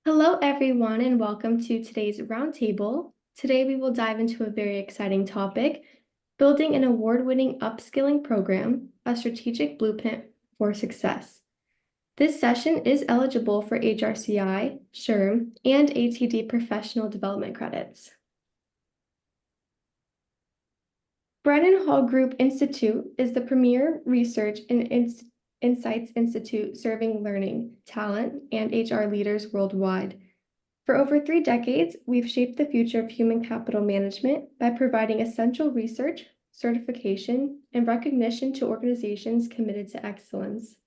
Hello, everyone, and welcome to today's roundtable. Today, we will dive into a very exciting topic, building an award-winning upskilling program, a strategic blueprint for success. This session is eligible for HRCI, SHRM, and ATD professional development credits. Brennan Hall Group Institute is the premier research and insights institute serving learning, talent, and HR leaders worldwide. For over 3 decades, we've shaped the future of human capital management by providing essential research, certification, and recognition to organizations committed to excellence.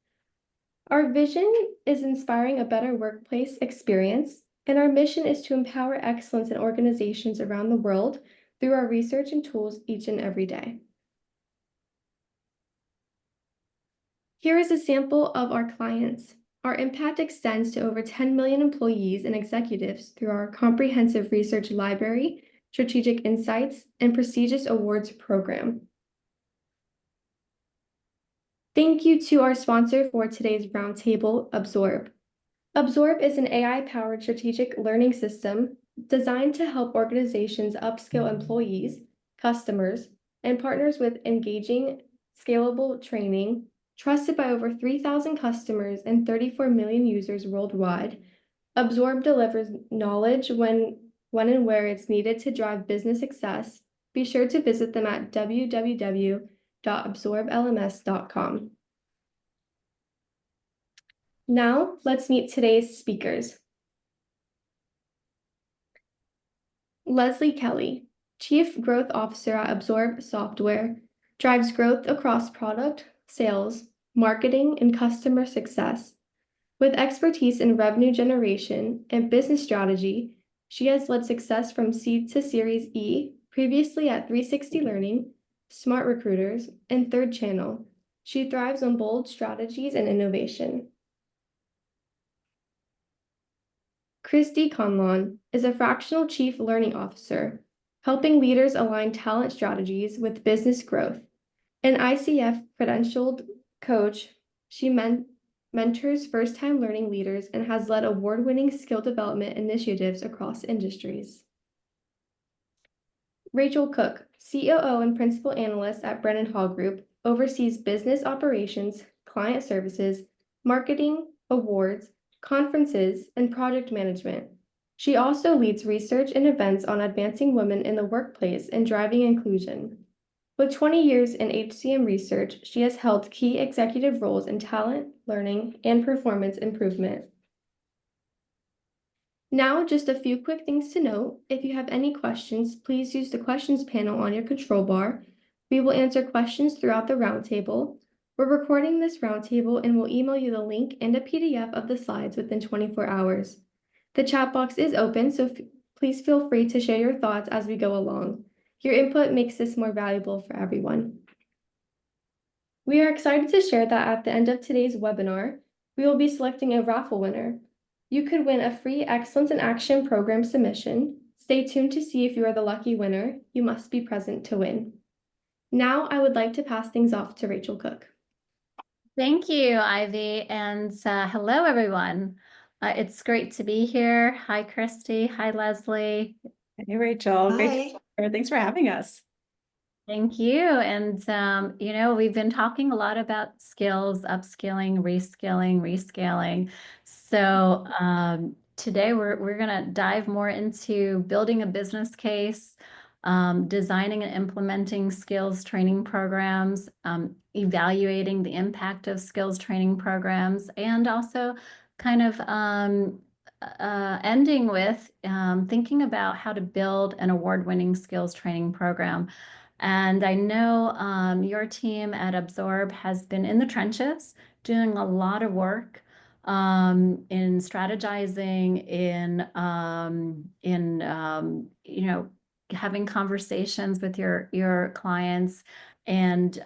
Our vision is inspiring a better workplace experience, and our mission is to empower excellence in organizations around the world through our research and tools each and every day. Here is a sample of our clients. Our impact extends to over 10 million employees and executives through our comprehensive research library, strategic insights, and prestigious awards program. Thank you to our sponsor for today's roundtable, Absorb. Absorb is an AI-powered strategic learning system designed to help organizations upskill employees, customers, and partners with engaging, scalable training. Trusted by over 3,000 customers and 34 million users worldwide, Absorb delivers knowledge when and where it's needed to drive business success. Be sure to visit them at www.absorblms.com. Now, let's meet today's speakers. Leslie Kelly, Chief Growth Officer at Absorb Software, drives growth across product, sales, marketing, and customer success. With expertise in revenue generation and business strategy, she has led success from seed to Series E, previously at 360 Learning, Smart Recruiters, and Third Channel. She thrives on bold strategies and innovation. Christy Conlon is a fractional Chief Learning Officer, helping leaders align talent strategies with business growth. An ICF credentialed coach, she mentors first-time learning leaders and has led award-winning skill development initiatives across industries. Rachel Cook, COO and Principal Analyst at Brennan Hall Group, oversees business operations, client services, marketing, awards, conferences, and project management. She also leads research and events on advancing women in the workplace and driving inclusion. With 20 years in HCM research, she has held key executive roles in talent, learning, and performance improvement. Now, just a few quick things to note. If you have any questions, please use the questions panel on your control bar. We will answer questions throughout the roundtable. We're recording this roundtable and will email you the link and a PDF of the slides within 24 hours. The chat box is open, so please feel free to share your thoughts as we go along. Your input makes this more valuable for everyone. We are excited to share that at the end of today's webinar, we will be selecting a raffle winner. You could win a free Excellence in Action program submission. Stay tuned to see if you are the lucky winner. You must be present to win. Now, I would like to pass things off to Rachel Cook. Thank you, Ivy, and hello, everyone. It's great to be here. Hi, Christy. Hi, Leslie. Hey, Rachel. Hi. Great to be here. Thanks for having us. Thank you. And, we've been talking a lot about skills, upskilling, reskilling, rescaling. So today we're going to dive more into building a business case, designing and implementing skills training programs, evaluating the impact of skills training programs, and also kind of ending with thinking about how to build an award-winning skills training program. And I know your team at Absorb has been in the trenches doing a lot of work in strategizing, in having conversations with your clients, and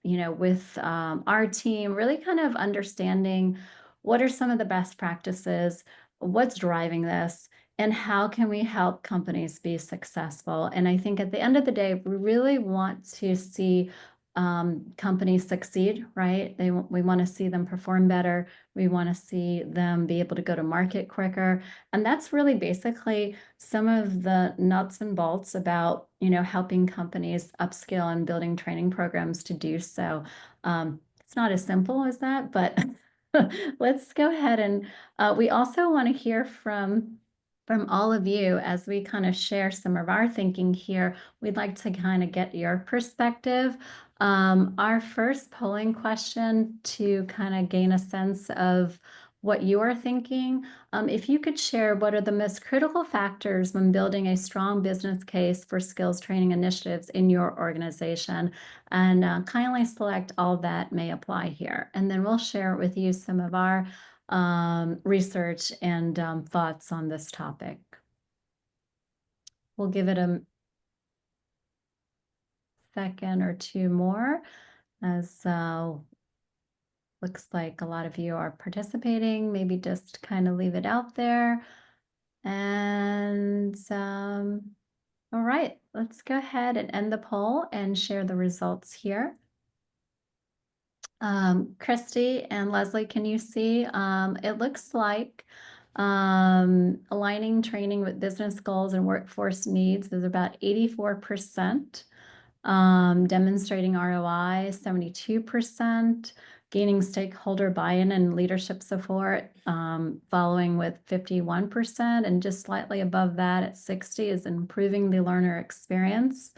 with our team, really kind of understanding what are some of the best practices, what's driving this, and how can we help companies be successful. And I think at the end of the day, we really want to see companies succeed, right? We want to see them perform better. We want to see them be able to go to market quicker. And that's really basically some of the nuts and bolts about, helping companies upskill and building training programs to do so. It's not as simple as that, but let's go ahead and we also want to hear from all of you as we kind of share some of our thinking here. We'd like to kind of get your perspective. Our first polling question to kind of gain a sense of what you are thinking, if you could share what are the most critical factors when building a strong business case for skills training initiatives in your organization, and kindly select all that may apply here. And then we'll share with you some of our research and thoughts on this topic. We'll give it a second or two more, as looks like a lot of you are participating. Maybe just kind of leave it out there. And all right, let's go ahead and end the poll and share the results here. Christy and Leslie, can you see? It looks like aligning training with business goals and workforce needs is about 84%. Demonstrating ROI, 72%, gaining stakeholder buy-in and leadership support, following with 51%, and just slightly above that at 60 is improving the learner experience.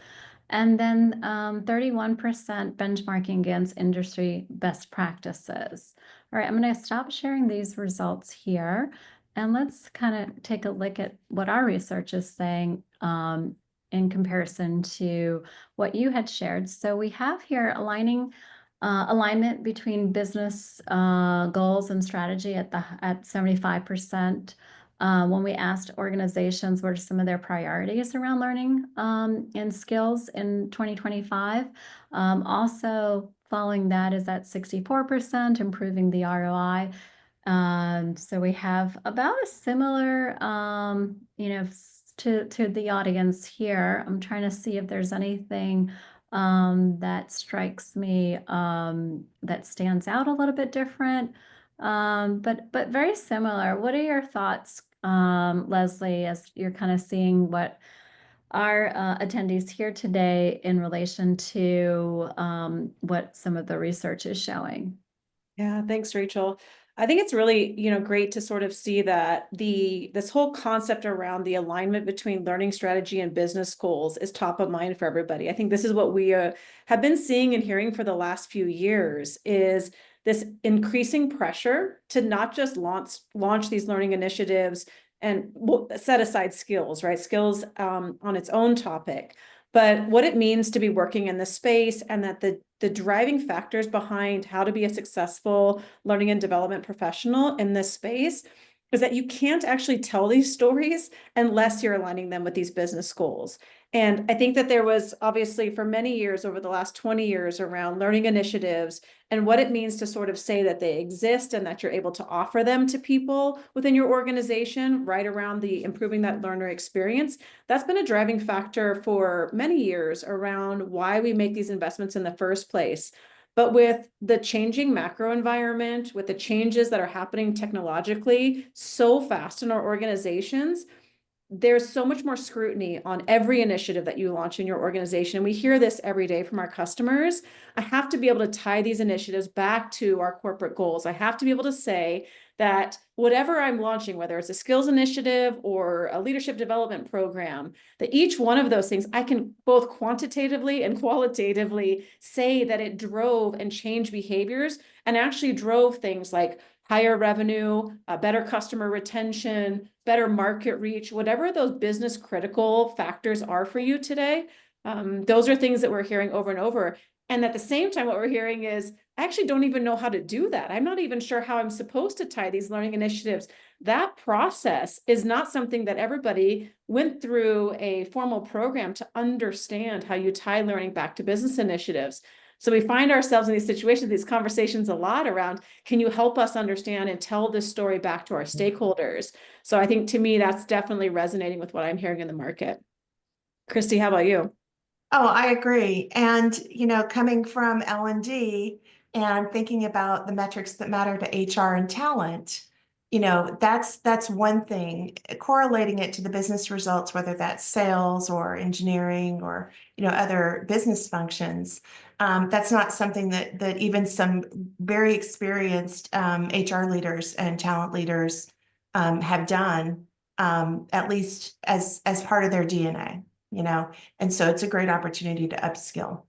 And then 31% benchmarking against industry best practices. All right, I'm going to stop sharing these results here, and let's kind of take a look at what our research is saying in comparison to what you had shared. So we have here alignment between business goals and strategy at 75%. When we asked organizations what are some of their priorities around learning and skills in 2025, also following that is at 64%, improving the ROI. So we have about a similar, to the audience here. I'm trying to see if there's anything that strikes me that stands out a little bit different, but very similar. What are your thoughts, Leslie, as you're kind of seeing what our attendees here today in relation to what some of the research is showing? Yeah, thanks, Rachel. I think it's really, great to sort of see that this whole concept around the alignment between learning strategy and business goals is top of mind for everybody. I think this is what we have been seeing and hearing for the last few years, is this increasing pressure to not just launch these learning initiatives and set aside skills, right? Skills on its own topic, but what it means to be working in this space, and that the driving factors behind how to be a successful learning and development professional in this space is that you can't actually tell these stories unless you're aligning them with these business goals. And I think that there was obviously for many years over the last 20 years around learning initiatives and what it means to sort of say that they exist and that you're able to offer them to people within your organization, right around the improving that learner experience. That's been a driving factor for many years around why we make these investments in the first place. But with the changing macro environment, with the changes that are happening technologically so fast in our organizations, there's so much more scrutiny on every initiative that you launch in your organization. We hear this every day from our customers. I have to be able to tie these initiatives back to our corporate goals. I have to be able to say that whatever I'm launching, whether it's a skills initiative or a leadership development program, that each one of those things, I can both quantitatively and qualitatively say that it drove and changed behaviors and actually drove things like higher revenue, better customer retention, better market reach, whatever those business critical factors are for you today. Those are things that we're hearing over and over. And at the same time, what we're hearing is, I actually don't even know how to do that. I'm not even sure how I'm supposed to tie these learning initiatives. That process is not something that everybody went through a formal program to understand how you tie learning back to business initiatives. So we find ourselves in these situations, these conversations a lot around, can you help us understand and tell this story back to our stakeholders? So I think to me, that's definitely resonating with what I'm hearing in the market. Christy, how about you? Oh, I agree. And, coming from L&D and thinking about the metrics that matter to HR and talent, that's one thing. Correlating it to the business results, whether that's sales or engineering or, other business functions, that's not something that even some very experienced HR leaders and talent leaders have done, at least as part of their DNA, and so it's a great opportunity to upskill.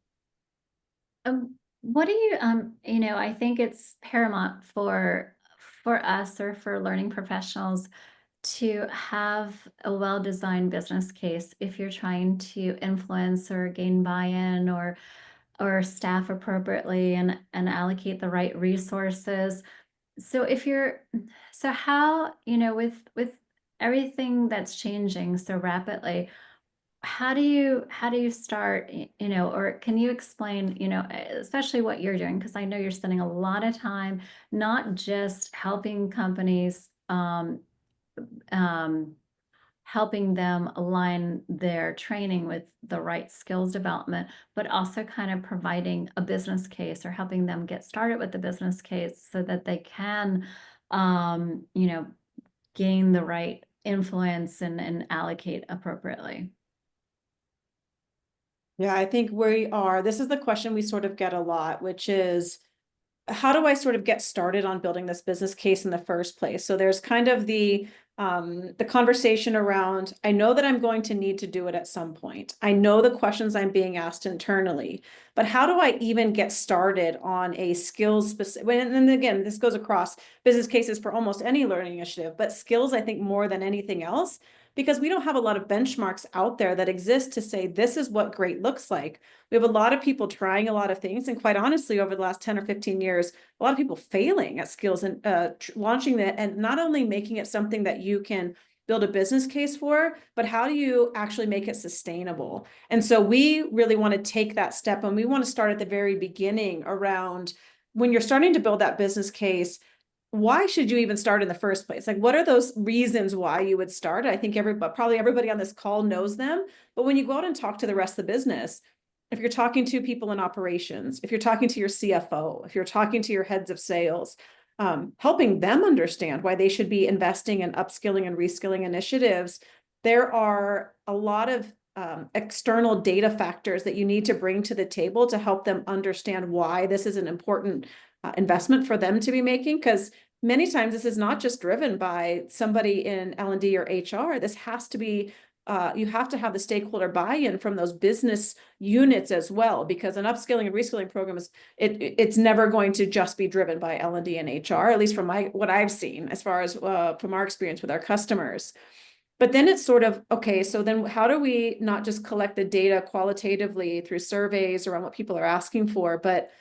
What do you, I think it's paramount for us or for learning professionals to have a well-designed business case if you're trying to influence or gain buy-in or staff appropriately and allocate the right resources. So if you're so how, with everything that's changing so rapidly, how do you start, or can you explain, especially what you're doing? Because I know you're spending a lot of time not just helping companies, um, helping them align their training with the right skills development, but also kind of providing a business case or helping them get started with the business case so that they can, um, you know, gain the right influence and allocate appropriately. Yeah, I think this is the question we sort of get a lot, which is, how do I sort of get started on building this business case in the first place? So there's kind of the conversation around, I know that I'm going to need to do it at some point. I know the questions I'm being asked internally, but how do I even get started on a skills specific, and again, this goes across business cases for almost any learning initiative, but skills, I think more than anything else, because we don't have a lot of benchmarks out there that exist to say, this is what great looks like. We have a lot of people trying a lot of things. And quite honestly, over the last 10 or 15 years, a lot of people failing at skills and launching that, and not only making it something that you can build a business case for, but how do you actually make it sustainable? And so we really want to take that step, and we want to start at the very beginning around when you're starting to build that business case. Why should you even start in the first place? Like, what are those reasons why you would start? I think probably everybody on this call knows them, but when you go out and talk to the rest of the business, if you're talking to people in operations, if you're talking to your CFO, if you're talking to your heads of sales, helping them understand why they should be investing in upskilling and reskilling initiatives, there are a lot of external data factors that you need to bring to the table to help them understand why this is an important investment for them to be making. Because many times this is not just driven by somebody in L&D or HR. This has to be you have to have the stakeholder buy-in from those business units as well, because an upskilling and reskilling program it's never going to just be driven by L&D and HR, at least from what I've seen as far as from our experience with our customers. But then it's sort of, okay, so then how do we not just collect the data qualitatively through surveys around what people are asking for, but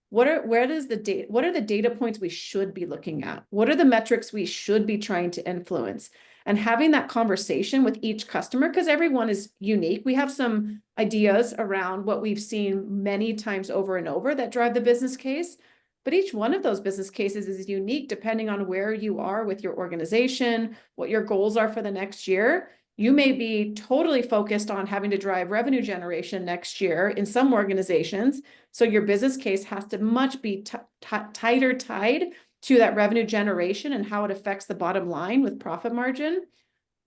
what are the data points we should be looking at? What are the metrics we should be trying to influence? And having that conversation with each customer, because everyone is unique. We have some ideas around what we've seen many times over and over that drive the business case, but each one of those business cases is unique depending on where you are with your organization, what your goals are for the next year. You may be totally focused on having to drive revenue generation next year in some organizations. So your business case has to much be tighter tied to that revenue generation and how it affects the bottom line with profit margin.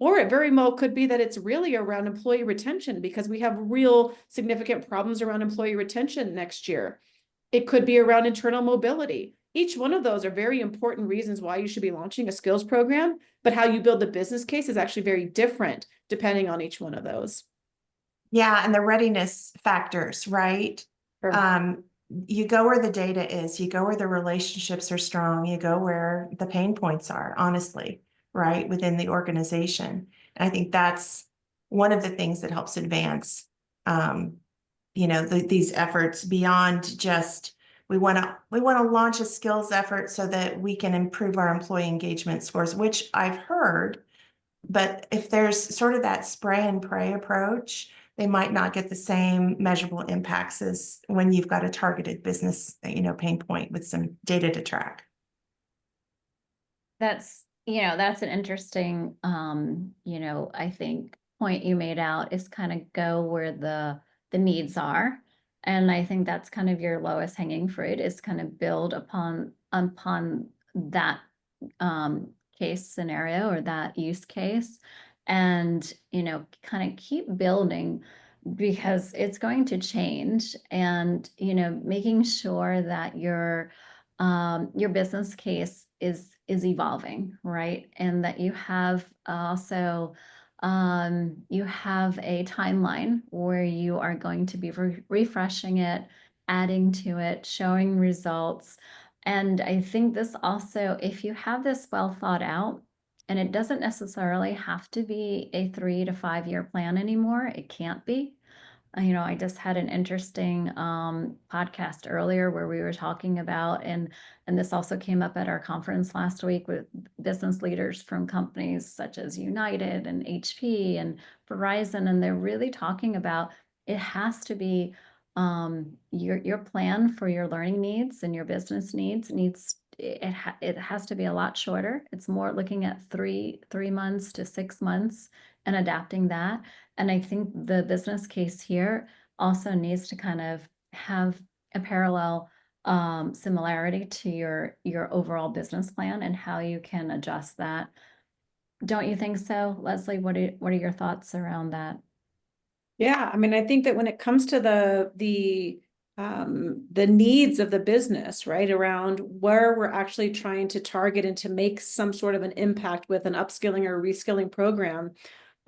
Or it very well could be that it's really around employee retention, because we have real significant problems around employee retention next year. It could be around internal mobility. Each one of those are very important reasons why you should be launching a skills program, but how you build the business case is actually very different depending on each one of those. Yeah, and the readiness factors, right? Sure. You go where the data is, you go where the relationships are strong, you go where the pain points are, honestly, right, within the organization. And I think that's one of the things that helps advance, these efforts beyond just we want to launch a skills effort so that we can improve our employee engagement scores, which I've heard. But if there's sort of that spray and pray approach, they might not get the same measurable impacts as when you've got a targeted business, pain point with some data to track. That's an interesting, I think point you made out is kind of go where the the needs are. And I think that's kind of your lowest hanging fruit, is kind of build upon that case scenario or that use case, and kind of keep building, because it's going to change. And making sure that your business case is evolving, right? And that you have also you have a timeline where you are going to be refreshing it, adding to it, showing results. And I think this also, if you have this well thought out, and it doesn't necessarily have to be a 3 to 5 year plan anymore, it can't be. I just had an interesting podcast earlier where we were talking about, and this also came up at our conference last week, with business leaders from companies such as United and HP and Verizon, and they're really talking about, it has to be your plan for your learning needs and your business needs it has to be a lot shorter. It's more looking at 3 months to 6 months and adapting that. And I think the business case here also needs to kind of have a parallel similarity to your overall business plan and how you can adjust that. Don't you think so, Leslie? What are your thoughts around that? Yeah, I mean, I think that when it comes to the needs of the business, right, around where we're actually trying to target and to make some sort of an impact with an upskilling or reskilling program,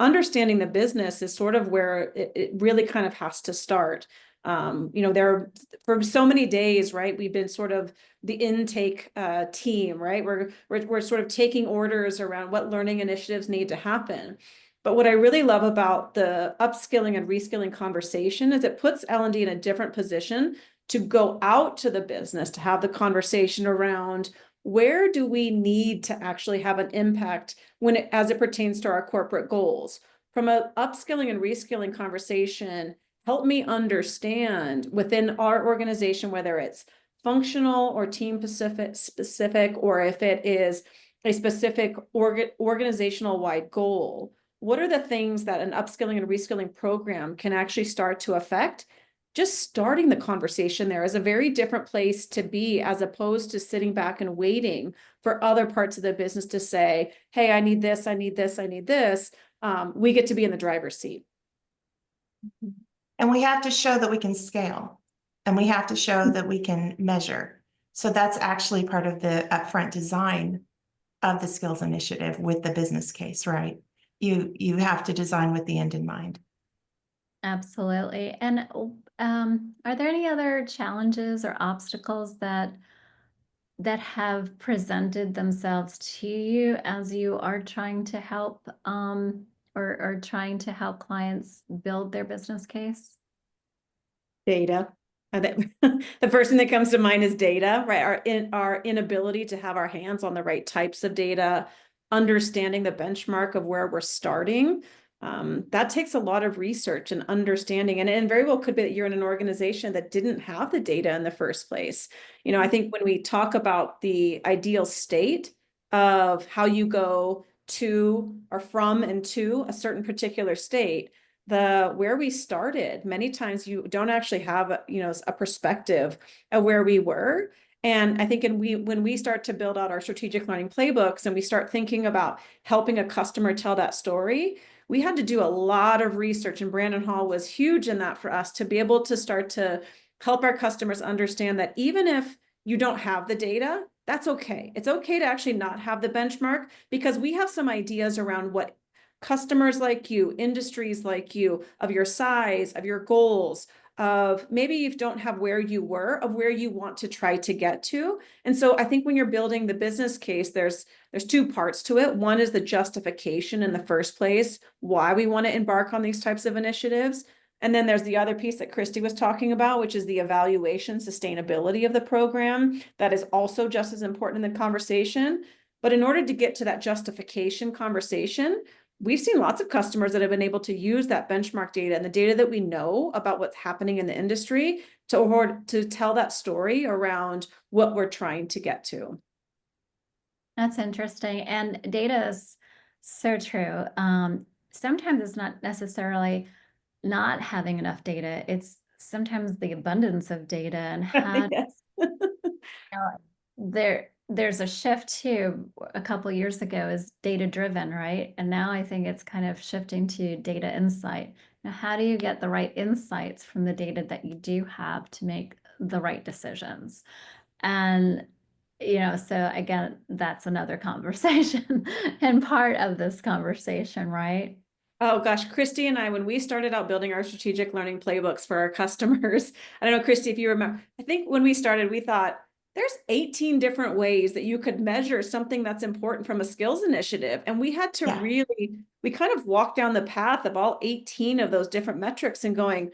understanding the business is sort of where it really kind of has to start. There for so many days, right, we've been sort of the intake team, right? We're sort of taking orders around what learning initiatives need to happen. But what I really love about the upskilling and reskilling conversation is it puts L&D in a different position to go out to the business, to have the conversation around where do we need to actually have an impact as it pertains to our corporate goals. From an upskilling and reskilling conversation, help me understand within our organization, whether it's functional or team specific, or if it is a specific organizational wide goal. What are the things that an upskilling and reskilling program can actually start to affect? Just starting the conversation there is a very different place to be, as opposed to sitting back and waiting for other parts of the business to say, hey, I need this, I need this, I need this. We get to be in the driver's seat. And we have to show that we can scale, and we have to show that we can measure. So that's actually part of the upfront design of the skills initiative with the business case, right? You have to design with the end in mind. Absolutely. And are there any other challenges or obstacles that have presented themselves to you as you are trying to help or trying to help clients build their business case? Data. The first thing that comes to mind is data, right? Our inability to have our hands on the right types of data, understanding the benchmark of where we're starting. That takes a lot of research and understanding, and very well could be that you're in an organization that didn't have the data in the first place. I think when we talk about the ideal state of how you go to or from and to a certain particular state, where we started, many times you don't actually have a perspective of where we were. And I think when we start to build out our strategic learning playbooks and we start thinking about helping a customer tell that story, we had to do a lot of research, and Brandon Hall was huge in that for us, to be able to start to help our customers understand that even if you don't have the data, that's okay. It's okay to actually not have the benchmark, because we have some ideas around what customers like you, industries like you, of your size, of your goals, of maybe you don't have where you were, of where you want to try to get to. And so I think when you're building the business case, there's two parts to it. One is the justification in the first place, why we want to embark on these types of initiatives. And then there's the other piece that Christy was talking about, which is the evaluation, sustainability of the program. That is also just as important in the conversation. But in order to get to that justification conversation, we've seen lots of customers that have been able to use that benchmark data and the data that we know about what's happening in the industry to tell that story around what we're trying to get to. That's interesting. And data is so true. Sometimes it's not necessarily not having enough data. It's sometimes the abundance of data and how Yes. know, there's a shift too. A couple years ago is data driven, right? And now I think it's kind of shifting to data insight. Now, how do you get the right insights from the data that you do have to make the right decisions? And so again, that's another conversation and part of this conversation, right? Oh gosh, Christy and I, when we started out building our strategic learning playbooks for our customers, I don't know, Christy, if you remember, I think when we started, we thought there's 18 different ways that you could measure something that's important from a skills initiative. And we had to Yeah. we kind of walk down the path of all 18 of those different metrics and going,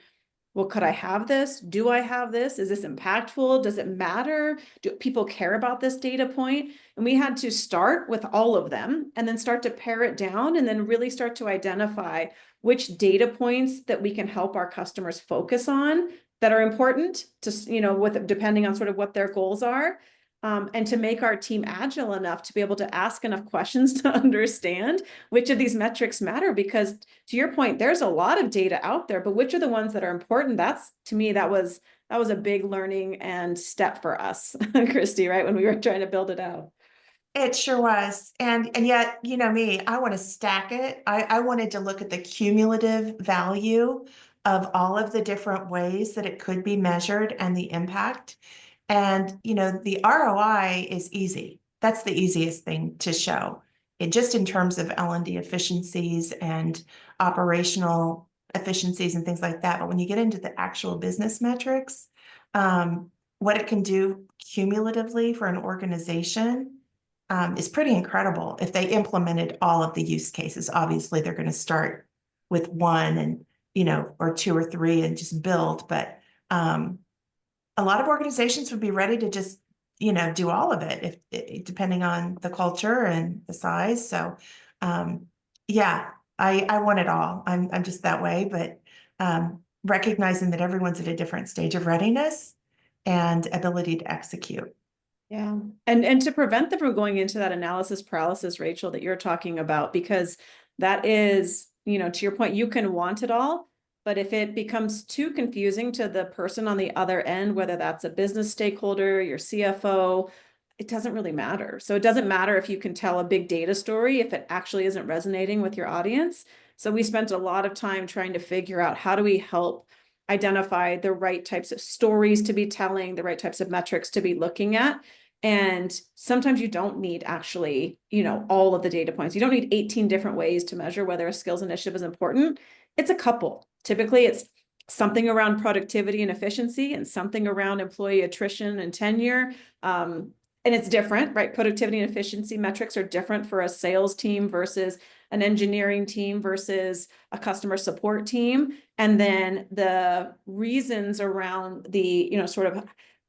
well, could I have this? Do I have this? Is this impactful? Does it matter? Do people care about this data point? And we had to start with all of them and then start to pare it down and then really start to identify which data points that we can help our customers focus on that are important to, with depending on sort of what their goals are. And to make our team agile enough to be able to ask enough questions to understand which of these metrics matter. Because to your point, there's a lot of data out there, but which are the ones that are important? That's, to me, that was a big learning and step for us, Christy, right? When we were trying to build it out. It sure was. And yet, you know me, I want to stack it. I wanted to look at the cumulative value of all of the different ways that it could be measured and the impact. And, the ROI is easy. That's the easiest thing to show. It just in terms of L&D efficiencies and operational efficiencies and things like that. But when you get into the actual business metrics, what it can do cumulatively for an organization is pretty incredible. If they implemented all of the use cases, obviously they're going to start with one and, or two or three and just build. But a lot of organizations would be ready to just, do all of it if depending on the culture and the size. So, yeah, I want it all. I'm just that way, but recognizing that everyone's at a different stage of readiness and ability to execute. Yeah. And to prevent them from going into that analysis paralysis, Rachel, that you're talking about, because that is, to your point, you can want it all, but if it becomes too confusing to the person on the other end, whether that's a business stakeholder, your CFO, it doesn't really matter. So it doesn't matter if you can tell a big data story if it actually isn't resonating with your audience. So we spent a lot of time trying to figure out how do we help identify the right types of stories to be telling, the right types of metrics to be looking at. And sometimes you don't need actually, all of the data points. You don't need 18 different ways to measure whether a skills initiative is important. It's a couple. Typically, it's something around productivity and efficiency and something around employee attrition and tenure. And it's different, right? Productivity and efficiency metrics are different for a sales team versus an engineering team versus a customer support team. And then the reasons around the, sort of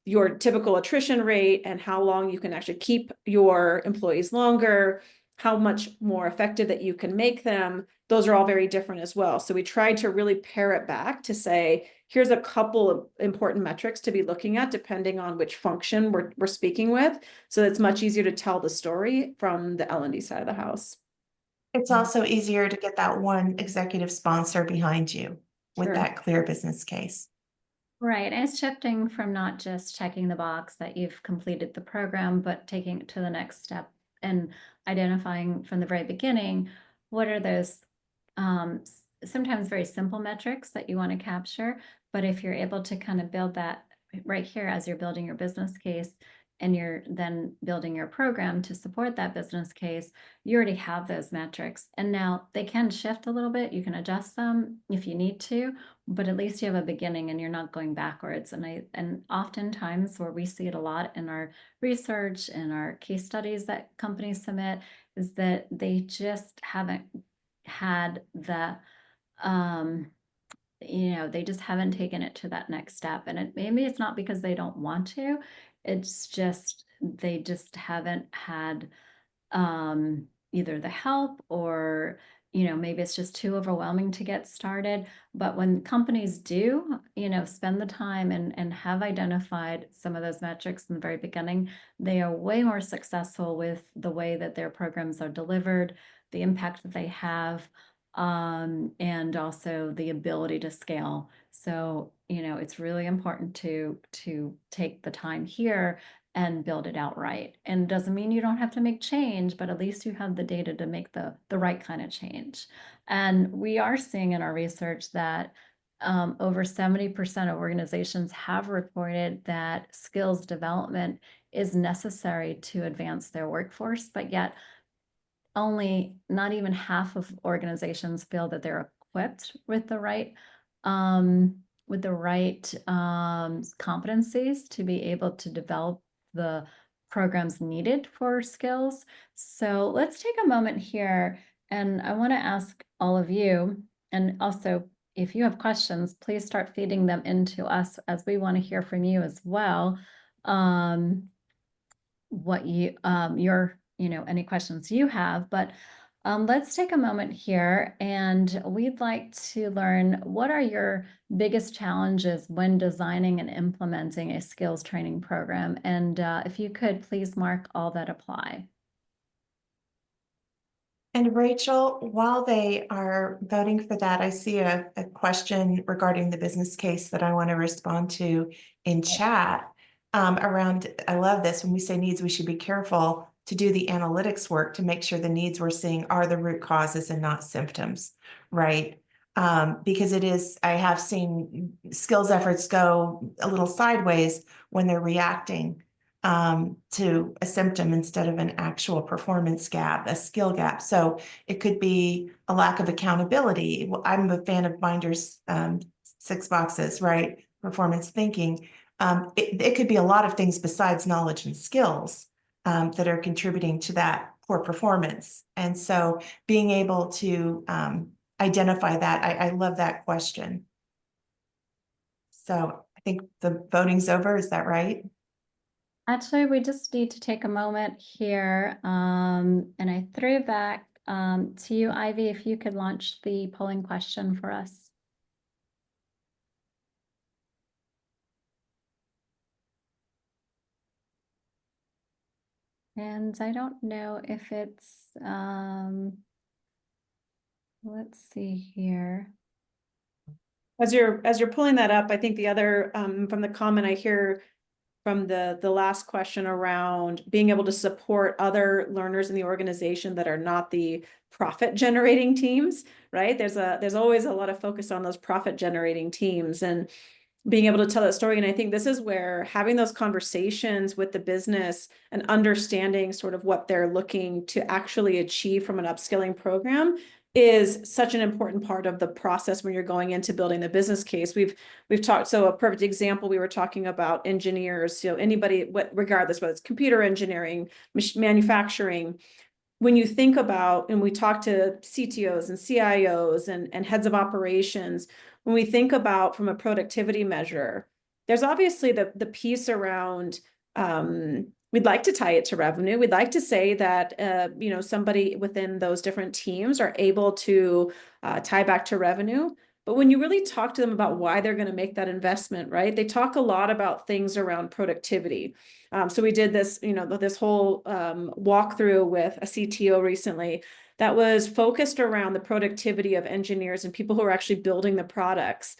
your typical attrition rate and how long you can actually keep your employees longer, how much more effective that you can make them. Those are all very different as well. So we tried to really pare it back to say, here's a couple of important metrics to be looking at depending on which function we're speaking with. So it's much easier to tell the story from the L&D side of the house. It's also easier to get that one executive sponsor behind you with Sure. that clear business case. Right. And it's shifting from not just checking the box that you've completed the program, but taking it to the next step and identifying from the very beginning what are those sometimes very simple metrics that you want to capture. But if you're able to kind of build that right here as you're building your business case and you're then building your program to support that business case, you already have those metrics. And now they can shift a little bit. You can adjust them if you need to, but at least you have a beginning and you're not going backwards. And oftentimes where we see it a lot in our research and our case studies that companies submit is that they just haven't had the they just haven't taken it to that next step. And maybe it's not because they don't want to, it's just they just haven't had either the help or maybe it's just too overwhelming to get started. But when companies do spend the time and have identified some of those metrics in the very beginning, they are way more successful with the way that their programs are delivered, the impact that they have. and also the ability to scale. So, it's really important to take the time here and build it out right. And it doesn't mean you don't have to make change, but at least you have the data to make the right kind of change. And we are seeing in our research that over 70% of organizations have reported that skills development is necessary to advance their workforce, but yet only not even half of organizations feel that they're equipped with the right competencies to be able to develop the programs needed for skills. So let's take a moment here, and I want to ask all of you, and also if you have questions, please start feeding them into us, as we want to hear from you as well. What any questions you have, but let's take a moment here, and we'd like to learn, what are your biggest challenges when designing and implementing a skills training program? And if you could please mark all that apply. And Rachel, while they are voting for that, I see a question regarding the business case that I want to respond to in chat. Around, I love this, when we say needs, we should be careful to do the analytics work to make sure the needs we're seeing are the root causes and not symptoms, right? Because I have seen skills efforts go a little sideways when they're reacting to a symptom instead of an actual performance gap, a skill gap. So it could be a lack of accountability. I'm a fan of Binder's 6 boxes, right? Performance thinking. It could be a lot of things besides knowledge and skills that are contributing to that poor performance. And so being able to identify that, I love that question. So I think the voting's over. Is that right? Actually, we just need to take a moment here, and I threw it back to you, Ivy, if you could launch the polling question for us. And I don't know if it's, let's see here. As you're pulling that up, I think the other from the comment I hear from the last question around being able to support other learners in the organization that are not the profit generating teams, right? There's always a lot of focus on those profit generating teams and being able to tell that story. And I think this is where having those conversations with the business and understanding sort of what they're looking to actually achieve from an upskilling program is such an important part of the process when you're going into building the business case. We've talked, so a perfect example, we were talking about engineers, anybody, regardless, whether it's computer engineering, manufacturing. When you think about, and we talk to CTOs and CIOs and heads of operations, when we think about from a productivity measure, there's obviously the piece around, we'd like to tie it to revenue. We'd like to say that, somebody within those different teams are able to tie back to revenue. But when you really talk to them about why they're going to make that investment, right? They talk a lot about things around productivity. So we did this, this whole walkthrough with a CTO recently that was focused around the productivity of engineers and people who are actually building the products.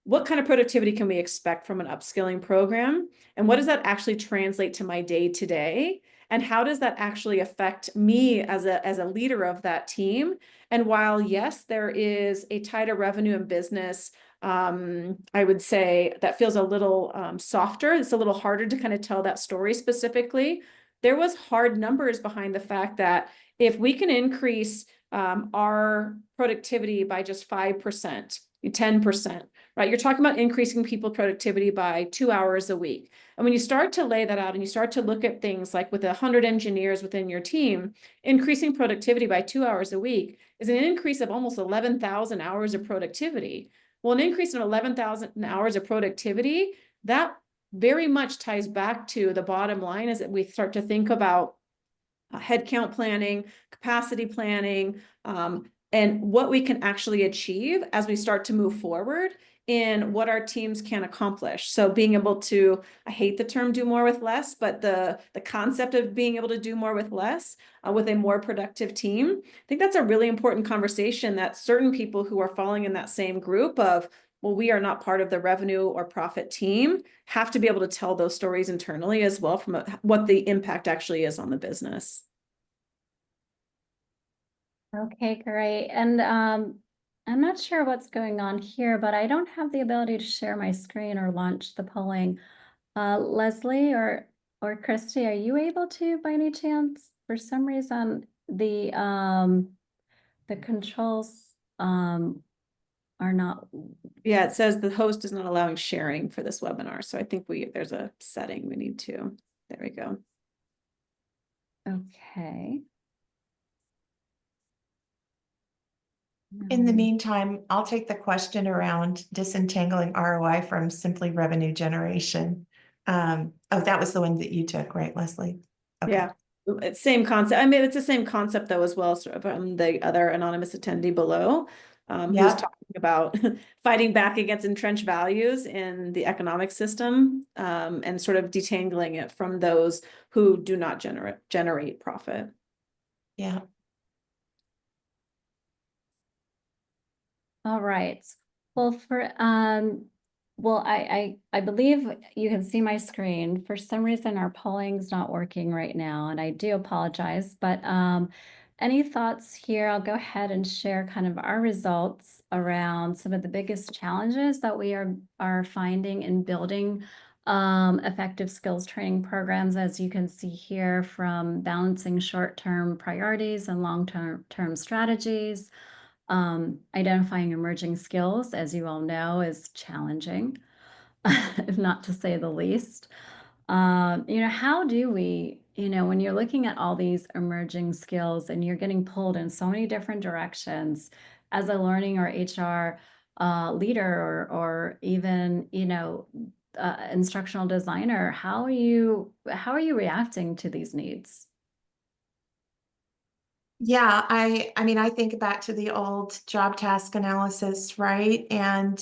What kind of productivity can we expect from an upskilling program? And what does that actually translate to my day-to-day? And how does that actually affect me as a leader of that team? And while, yes, there is a tighter revenue in business, I would say that feels a little softer. It's a little harder to kind of tell that story specifically. There was hard numbers behind the fact that if we can increase our productivity by just 5%, 10%, right? You're talking about increasing people productivity by 2 hours a week. And when you start to lay that out and you start to look at things like with 100 engineers within your team, increasing productivity by 2 hours a week is an increase of almost 11,000 hours of productivity. Well, an increase in 11,000 hours of productivity, that very much ties back to the bottom line is that we start to think about headcount planning, capacity planning, and what we can actually achieve as we start to move forward in what our teams can accomplish. So being able to, I hate the term do more with less, but the concept of being able to do more with less with a more productive team, I think that's a really important conversation that certain people who are falling in that same group of, well, we are not part of the revenue or profit team, have to be able to tell those stories internally as well from what the impact actually is on the business. Okay, great. And I'm not sure what's going on here, but I don't have the ability to share my screen or launch the polling. Leslie or Christy, are you able to by any chance? For some reason, the controls are not. Yeah, it says the host is not allowing sharing for this webinar. So I think there's a setting we need to. There we go. Okay. In the meantime, I'll take the question around disentangling ROI from simply revenue generation. Oh, that was the one that you took, right, Leslie? Okay. Yeah, it's same concept. I mean, it's the same concept though as well. Sort of the other anonymous attendee below, who's talking about fighting back against entrenched values in the economic system, and sort of detangling it from those who do not generate profit. Yeah. All right. Well, well, I believe you can see my screen. For some reason, our polling's not working right now, and I do apologize. But any thoughts here? I'll go ahead and share kind of our results around some of the biggest challenges that we are finding in building effective skills training programs, as you can see here, from balancing short-term priorities and long-term strategies. Identifying emerging skills, as you all know, is challenging, if not to say the least. How do we, when you're looking at all these emerging skills and you're getting pulled in so many different directions as a learning or HR leader or even, instructional designer, how are you reacting to these needs? Yeah, I mean, I think back to the old job task analysis, right? And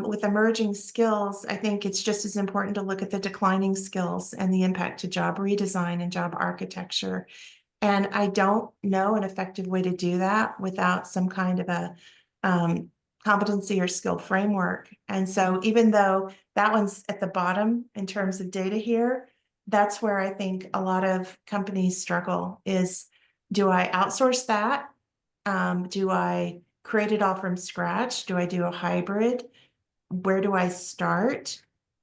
with emerging skills, I think it's just as important to look at the declining skills and the impact to job redesign and job architecture. And I don't know an effective way to do that without some kind of a competency or skill framework. And so even though that one's at the bottom in terms of data here, that's where I think a lot of companies struggle is, do I outsource that? Do I create it all from scratch? Do I do a hybrid? Where do I start?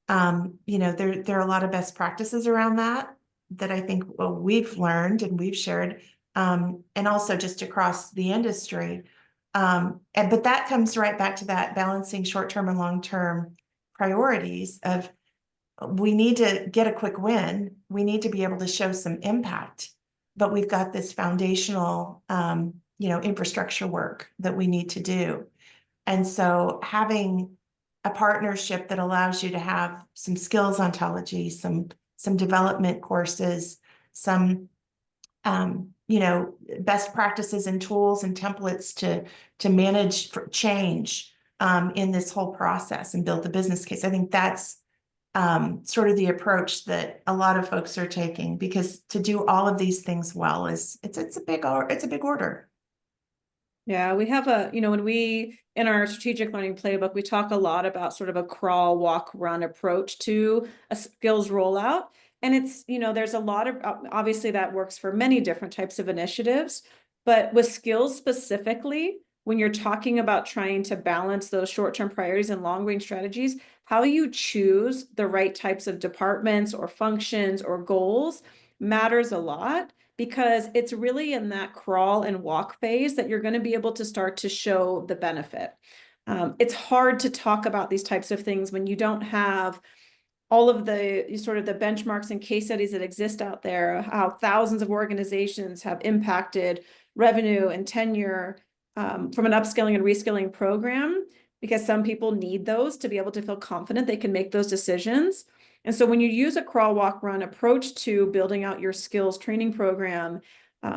There are a lot of best practices around that I think we've learned and we've shared, and also just across the industry. But that comes right back to that balancing short-term and long-term priorities of, we need to get a quick win. We need to be able to show some impact, but we've got this foundational, infrastructure work that we need to do. And so having a partnership that allows you to have some skills ontology, some development courses, some best practices and tools and templates to manage for change in this whole process and build the business case. I think that's sort of the approach that a lot of folks are taking, because to do all of these things well it's a big order. Yeah, we have in our strategic learning playbook, we talk a lot about sort of a crawl, walk, run approach to a skills rollout. And it's, there's a lot of, obviously that works for many different types of initiatives, but with skills specifically, when you're talking about trying to balance those short-term priorities and long-range strategies, how you choose the right types of departments or functions or goals matters a lot, because it's really in that crawl and walk phase that you're going to be able to start to show the benefit. It's hard to talk about these types of things when you don't have all of the sort of the benchmarks and case studies that exist out there, how thousands of organizations have impacted revenue and tenure from an upskilling and reskilling program, because some people need those to be able to feel confident they can make those decisions. And so when you use a crawl, walk, run approach to building out your skills training program,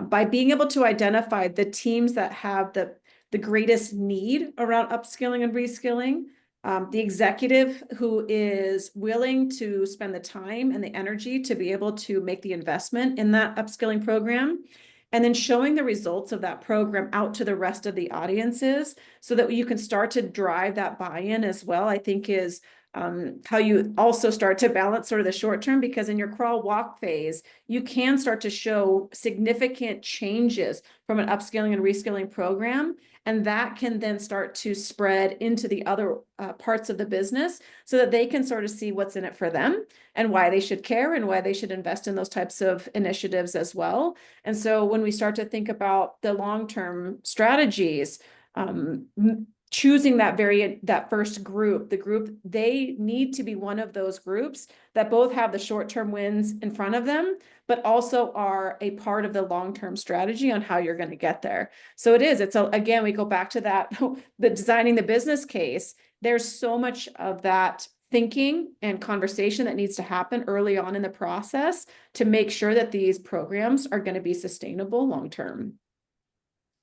by being able to identify the teams that have the greatest need around upskilling and reskilling, the executive who is willing to spend the time and the energy to be able to make the investment in that upskilling program, and then showing the results of that program out to the rest of the audiences so that you can start to drive that buy-in as well, I think is how you also start to balance sort of the short term, because in your crawl walk phase, you can start to show significant changes from an upskilling and reskilling program. And that can then start to spread into the other parts of the business so that they can sort of see what's in it for them and why they should care and why they should invest in those types of initiatives as well. And so when we start to think about the long-term strategies, choosing that first group, they need to be one of those groups that both have the short-term wins in front of them, but also are a part of the long-term strategy on how you're going to get there. So again, we go back to that, the designing the business case. There's so much of that thinking and conversation that needs to happen early on in the process to make sure that these programs are going to be sustainable long-term.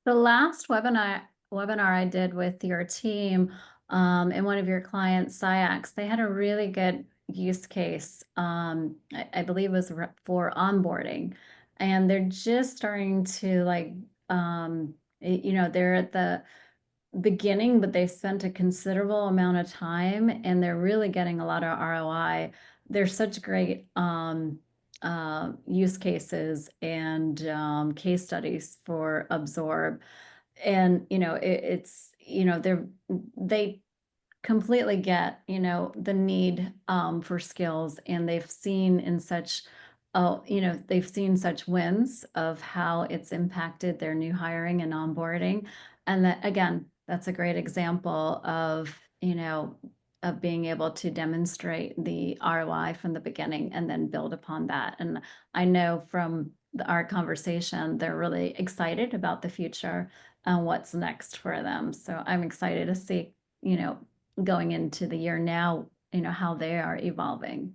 The last webinar I did with your team and one of your clients, SciAx, they had a really good use case. I believe it was for onboarding, and they're just starting to they're at the beginning, but they spent a considerable amount of time and they're really getting a lot of ROI. They're such great use cases and case studies for Absorb. And, they completely get, the need for skills, and they've seen such wins of how it's impacted their new hiring and onboarding. And that, again, that's a great example of, of being able to demonstrate the ROI from the beginning and then build upon that. And I know from our conversation, they're really excited about the future and what's next for them. So I'm excited to see, going into the year now, how they are evolving.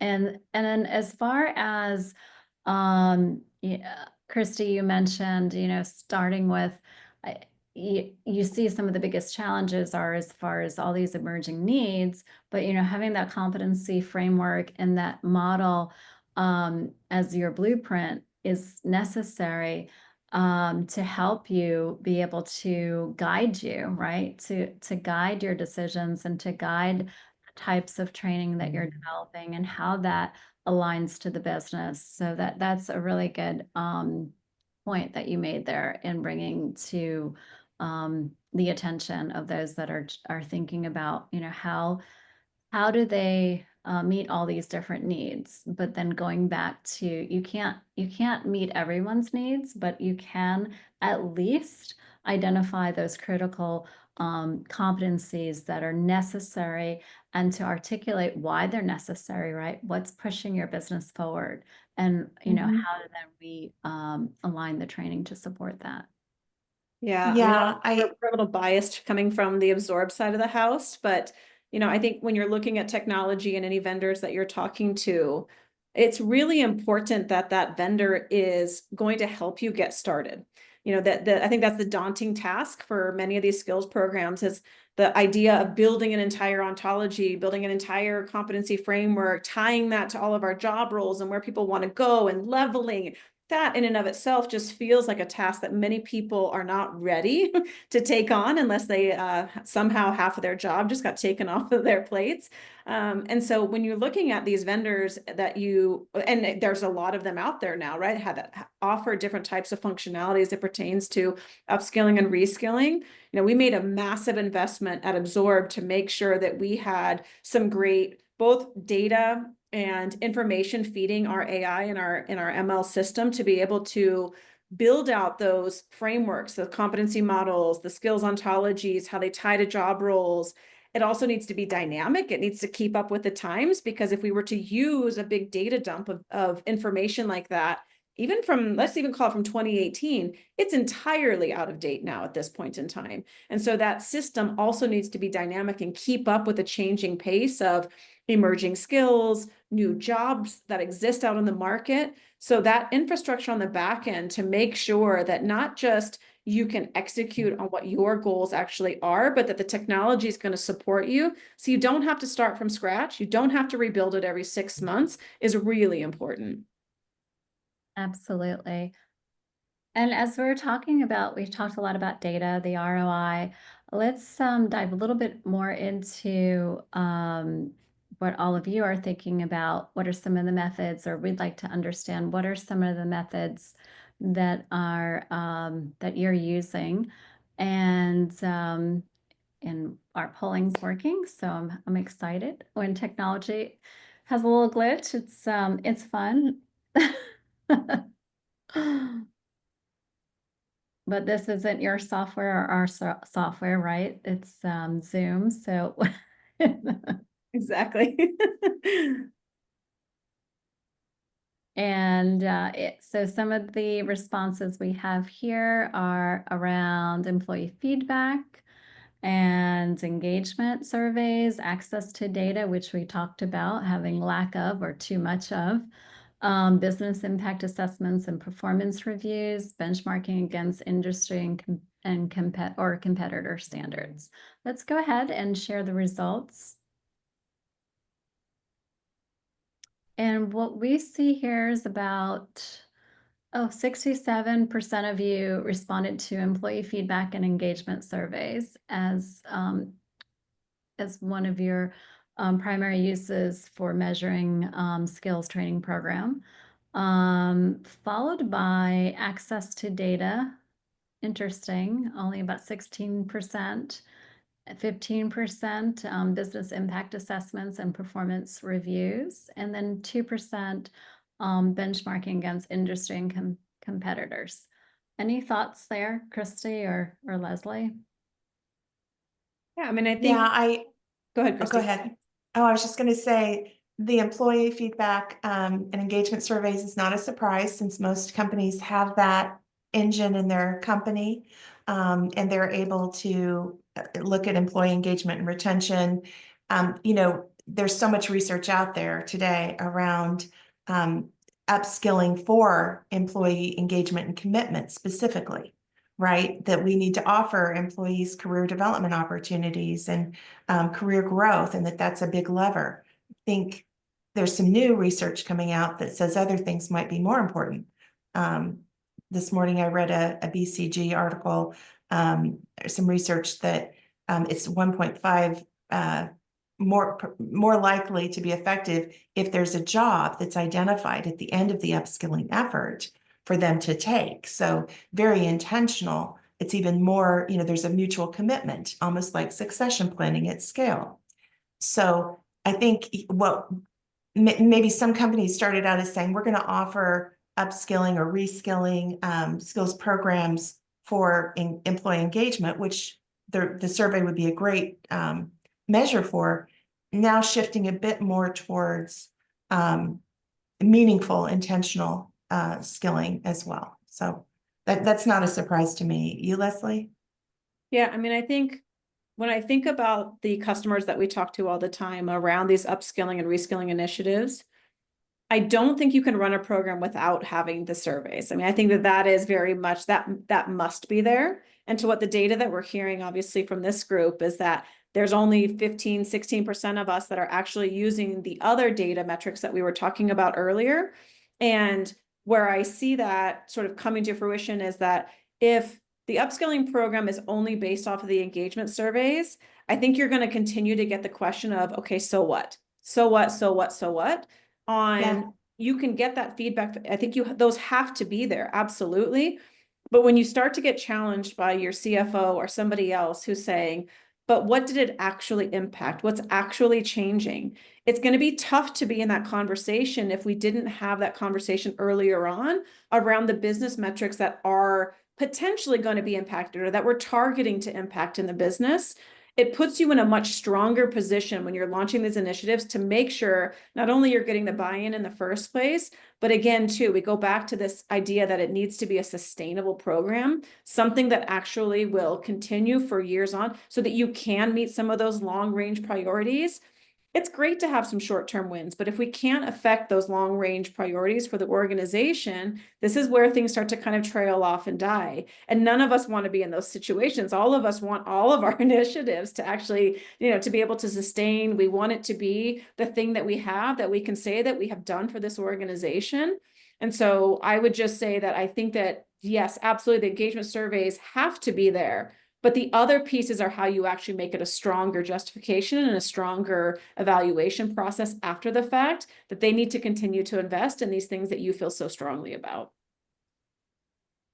And then as far as Christy, you mentioned, starting with you see some of the biggest challenges are as far as all these emerging needs, but having that competency framework and that model as your blueprint is necessary to help you be able to guide you, right? To guide your decisions and to guide types of training that you're developing and how that aligns to the business. So that's a really good point that you made there in bringing to the attention of those that are thinking about, how do they meet all these different needs? But then going back to, you can't meet everyone's needs, but you can at least identify those critical competencies that are necessary and to articulate why they're necessary, right? What's pushing your business forward? And, how do then we align the training to support that? Yeah, Yeah, we're a little biased coming from the Absorb side of the house, but I think when you're looking at technology and any vendors that you're talking to, it's really important that that vendor is going to help you get started. I think that's the daunting task for many of these skills programs, is the idea of building an entire ontology, building an entire competency framework, tying that to all of our job roles and where people want to go, and leveling. That in and of itself just feels like a task that many people are not ready to take on unless they somehow half of their job just got taken off of their plates. And so when you're looking at these vendors and there's a lot of them out there now, right, that offer different types of functionalities that pertains to upskilling and reskilling. We made a massive investment at Absorb to make sure that we had some great both data and information feeding our AI and our ML system to be able to build out those frameworks, the competency models, the skills ontologies, how they tie to job roles. It also needs to be dynamic. It needs to keep up with the times, because if we were to use a big data dump of information like that even from, let's even call it from 2018, it's entirely out of date now at this point in time. And so that system also needs to be dynamic and keep up with the changing pace of emerging skills, new jobs that exist out in the market. So that infrastructure on the back end to make sure that not just you can execute on what your goals actually are, but that the technology is going to support you. So you don't have to start from scratch. You don't have to rebuild it every 6 months is really important. Absolutely. And as we're talking about, we've talked a lot about data, the ROI. Let's dive a little bit more into what all of you are thinking about. What are some of the methods, or we'd like to understand what are some of the methods that are that you're using, and our polling's working, so I'm excited. When technology has a little glitch, it's fun. But this isn't your software or our software, right? It's Zoom, so Exactly. and so some of the responses we have here are around employee feedback and engagement surveys, access to data, which we talked about, having lack of or too much of, business impact assessments and performance reviews, benchmarking against industry and competitor standards. Let's go ahead and share the results. And what we see here is about 67% of you responded to employee feedback and engagement surveys as one of your primary uses for measuring skills training program, followed by access to data. Interesting, only about 16%, 15% business impact assessments and performance reviews, and then 2% benchmarking against industry and competitors. Any thoughts there, Christy or Leslie? Yeah, I mean, I think, Yeah, go ahead, oh, Christy. go ahead. Oh, I was just going to say the employee feedback and engagement surveys is not a surprise since most companies have that engine in their company, and they're able to look at employee engagement and retention. There's so much research out there today around upskilling for employee engagement and commitment specifically, right? That we need to offer employees career development opportunities and career growth, and that's a big lever. I think there's some new research coming out that says other things might be more important. This morning I read a BCG article, some research that it's 1.5 more likely to be effective if there's a job that's identified at the end of the upskilling effort for them to take. So very intentional. It's even more, there's a mutual commitment, almost like succession planning at scale. So I think what maybe some companies started out as saying, we're going to offer upskilling or reskilling skills programs for employee engagement, which the survey would be a great measure for. Now shifting a bit more towards meaningful, intentional skilling as well. So that's not a surprise to me. You, Leslie? Yeah, I mean, I think when I think about the customers that we talk to all the time around these upskilling and reskilling initiatives, I don't think you can run a program without having the surveys. I mean, I think that is very much that must be there. And to what the data that we're hearing, obviously, from this group is that there's only 15, 16% of us that are actually using the other data metrics that we were talking about earlier. And where I see that sort of coming to fruition is that if the upskilling program is only based off of the engagement surveys, I think you're going to continue to get the question of, okay, so what? So what? So what? So what? You can get that feedback. I think those have to be there. Absolutely. But when you start to get challenged by your CFO or somebody else who's saying, but what did it actually impact? What's actually changing? It's going to be tough to be in that conversation if we didn't have that conversation earlier on around the business metrics that are potentially going to be impacted or that we're targeting to impact in the business. it puts you in a much stronger position when you're launching these initiatives to make sure not only you're getting the buy-in in the first place, but again, too, we go back to this idea that it needs to be a sustainable program, something that actually will continue for years on so that you can meet some of those long-range priorities. It's great to have some short-term wins, but if we can't affect those long-range priorities for the organization, this is where things start to kind of trail off and die. And none of us want to be in those situations. All of us want all of our initiatives to actually, to be able to sustain. We want it to be the thing that we have, that we can say that we have done for this organization. And so I would just say that I think that, yes, absolutely, the engagement surveys have to be there. But the other pieces are how you actually make it a stronger justification and a stronger evaluation process after the fact, that they need to continue to invest in these things that you feel so strongly about.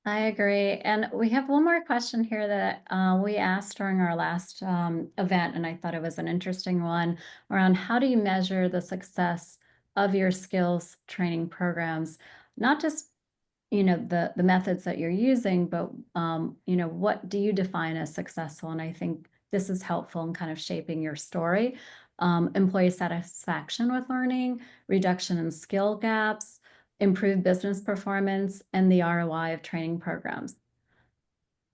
I agree. And we have one more question here that we asked during our last event, and I thought it was an interesting one around how do you measure the success of your skills training programs, not just the methods that you're using, but what do you define as successful? And I think this is helpful in kind of shaping your story. Employee satisfaction with learning, reduction in skill gaps, improved business performance, and the ROI of training programs.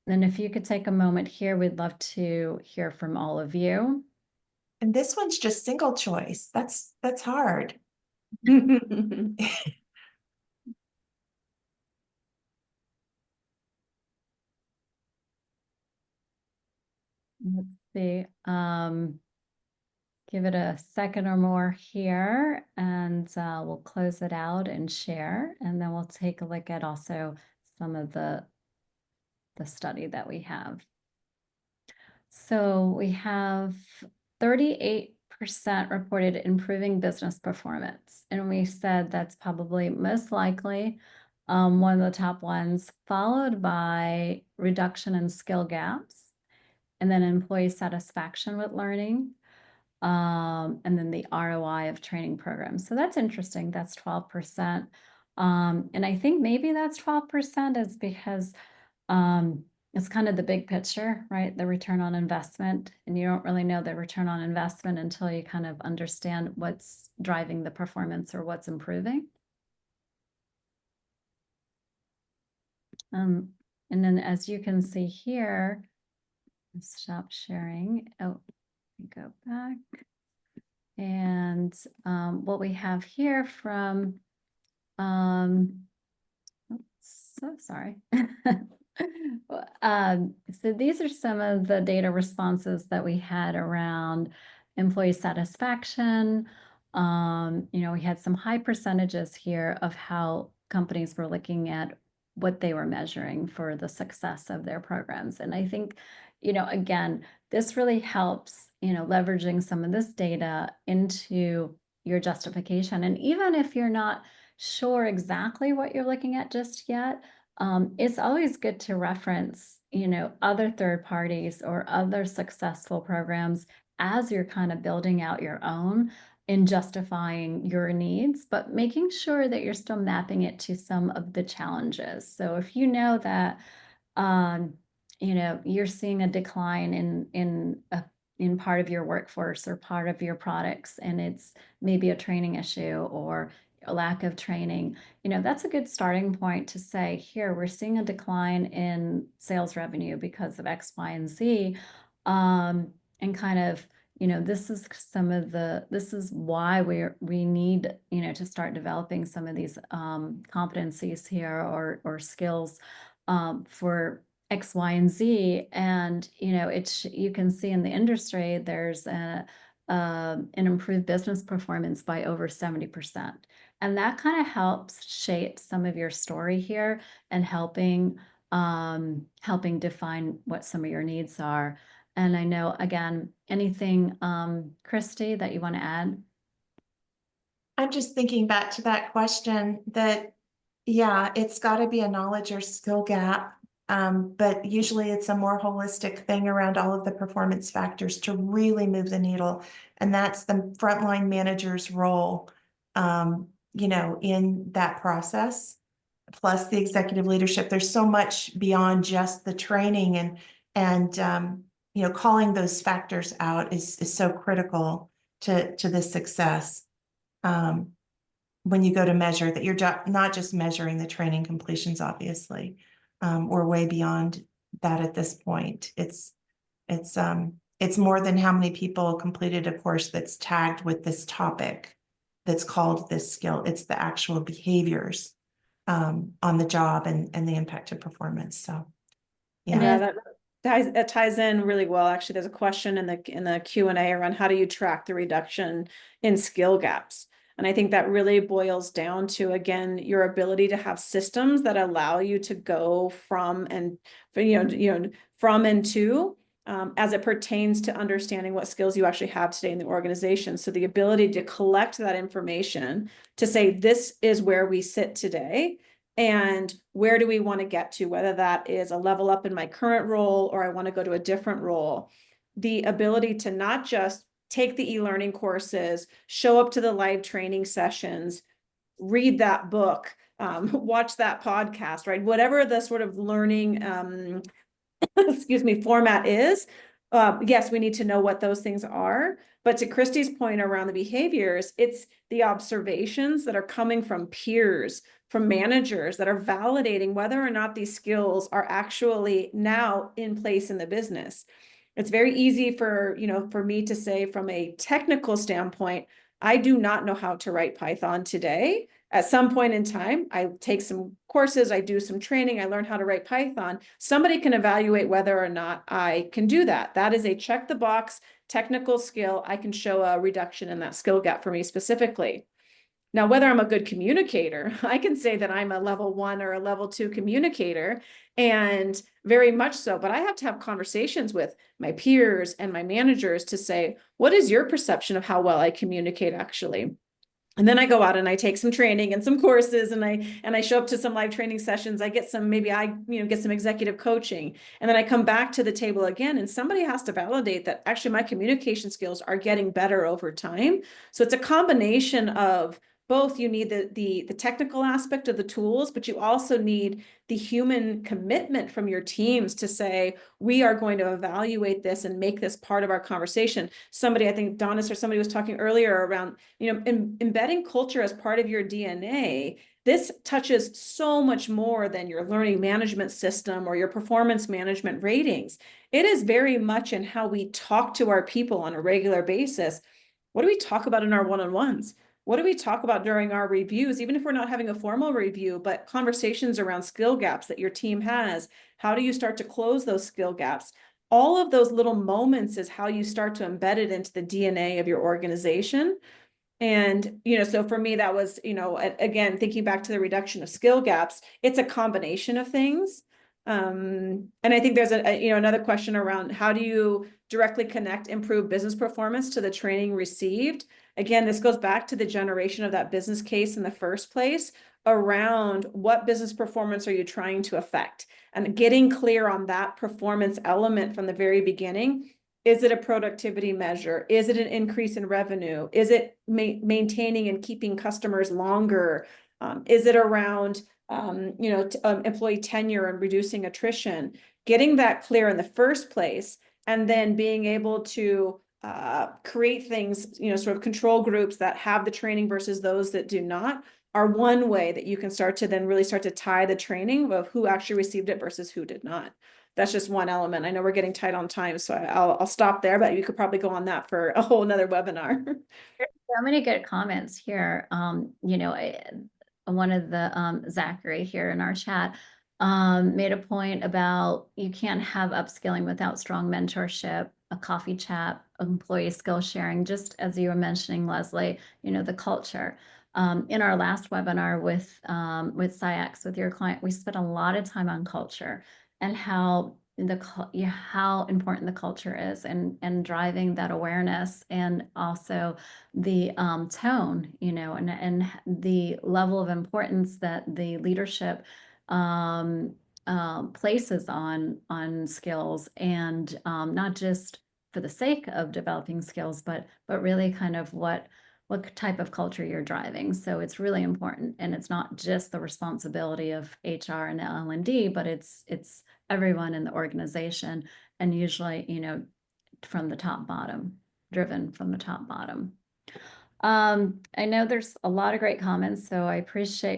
And if you could take a moment here, we'd love to hear from all of you. And this one's just single choice. That's hard. Let's see. Give it a second or more here, and we'll close it out and share, and then we'll take a look at also some of the study that we have. So we have 38% reported improving business performance, and we said that's probably most likely one of the top ones, followed by reduction in skill gaps, and then employee satisfaction with learning, and then the ROI of training programs. So that's interesting. That's 12%. And I think maybe that's 12% is because it's kind of the big picture, right? The return on investment. And you don't really know the return on investment until you kind of understand what's driving the performance or what's improving. And then as you can see here, stop sharing. Oh, go back. And what we have here from, so sorry. So these are some of the data responses that we had around employee satisfaction. We had some high percentages here of how companies were looking at what they were measuring for the success of their programs. And I think, again, this really helps, leveraging some of this data into your justification. And even if you're not sure exactly what you're looking at just yet, it's always good to reference, other third parties or other successful programs as you're kind of building out your own in justifying your needs, but making sure that you're still mapping it to some of the challenges. So if you know that, you're seeing a decline in part of your workforce or part of your products, and it's maybe a training issue or a lack of training, that's a good starting point to say, here, we're seeing a decline in sales revenue because of X, Y, and Z. And kind of, this is why we need, to start developing some of these competencies here or skills for X, Y, and Z. And, you can see in the industry, there's an improved business performance by over 70%. And that kind of helps shape some of your story here and helping define what some of your needs are. And I know, again, anything, Christy, that you want to add? I'm just thinking back to that question that, yeah, it's got to be a knowledge or skill gap. But usually it's a more holistic thing around all of the performance factors to really move the needle. And that's the frontline manager's role, in that process, plus the executive leadership. There's so much beyond just the training and calling those factors out is so critical to the success. When you go to measure that, you're not just measuring the training completions, obviously. We're way beyond that at this point. It's more than how many people completed a course that's tagged with this topic that's called this skill. It's the actual behaviors on the job and the impact to performance. So yeah. That ties in really well. Actually, there's a question in the Q&A around how do you track the reduction in skill gaps? And I think that really boils down to, again, your ability to have systems that allow you to go from and from and to, as it pertains to understanding what skills you actually have today in the organization. So the ability to collect that information to say, this is where we sit today, and where do we want to get to, whether that is a level up in my current role or I want to go to a different role. The ability to not just take the e-learning courses, show up to the live training sessions, read that book, watch that podcast, right? Whatever the sort of learning, excuse me, format is. Yes, we need to know what those things are. But to Christy's point around the behaviors, it's the observations that are coming from peers, from managers that are validating whether or not these skills are actually now in place in the business. It's very easy for me to say, from a technical standpoint, I do not know how to write Python today. At some point in time, I take some courses, I do some training, I learn how to write Python. Somebody can evaluate whether or not I can do that. That is a check the box technical skill. I can show a reduction in that skill gap for me specifically. Now, whether I'm a good communicator, I can say that I'm a level 1 or a level 2 communicator, and very much so, but I have to have conversations with my peers and my managers to say, what is your perception of how well I communicate actually? And then I go out and I take some training and some courses, and I show up to some live training sessions. I get some, maybe I get some executive coaching, and then I come back to the table again, and somebody has to validate that actually my communication skills are getting better over time. So it's a combination of both. You need the technical aspect of the tools, but you also need the human commitment from your teams to say, we are going to evaluate this and make this part of our conversation. Somebody, I think Donis or somebody was talking earlier around, embedding culture as part of your DNA. This touches so much more than your learning management system or your performance management ratings. It is very much in how we talk to our people on a regular basis. What do we talk about in our one-on-ones? What do we talk about during our reviews, even if we're not having a formal review, but conversations around skill gaps that your team has? How do you start to close those skill gaps? All of those little moments is how you start to embed it into the DNA of your organization. And, so for me, that was, again, thinking back to the reduction of skill gaps, it's a combination of things. And I think there's another question around, how do you directly connect improved business performance to the training received? Again, this goes back to the generation of that business case in the first place around what business performance are you trying to affect, and getting clear on that performance element from the very beginning. Is it a productivity measure? Is it an increase in revenue? Is it maintaining and keeping customers longer? Is it around employee tenure and reducing attrition? Getting that clear in the first place, and then being able to create things, sort of control groups that have the training versus those that do not, are one way that you can start to tie the training of who actually received it versus who did not. That's just one element. I know we're getting tight on time, so I'll stop there, but you could probably go on that for a whole nother webinar. So many good comments here. One of the Zachary here in our chat made a point about you can't have upskilling without strong mentorship, a coffee chat, employee skill sharing, just as you were mentioning, Leslie, the culture. In our last webinar with SciX, with your client, we spent a lot of time on culture and how important the culture is, and driving that awareness, and also the tone, and the level of importance that the leadership places on skills, and not just for the sake of developing skills, but really kind of what what type of culture you're driving. So it's really important, and it's not just the responsibility of HR and L&D, but it's everyone in the organization, and usually, you know, from the top bottom, driven from the top bottom. I know there's a lot of great comments, so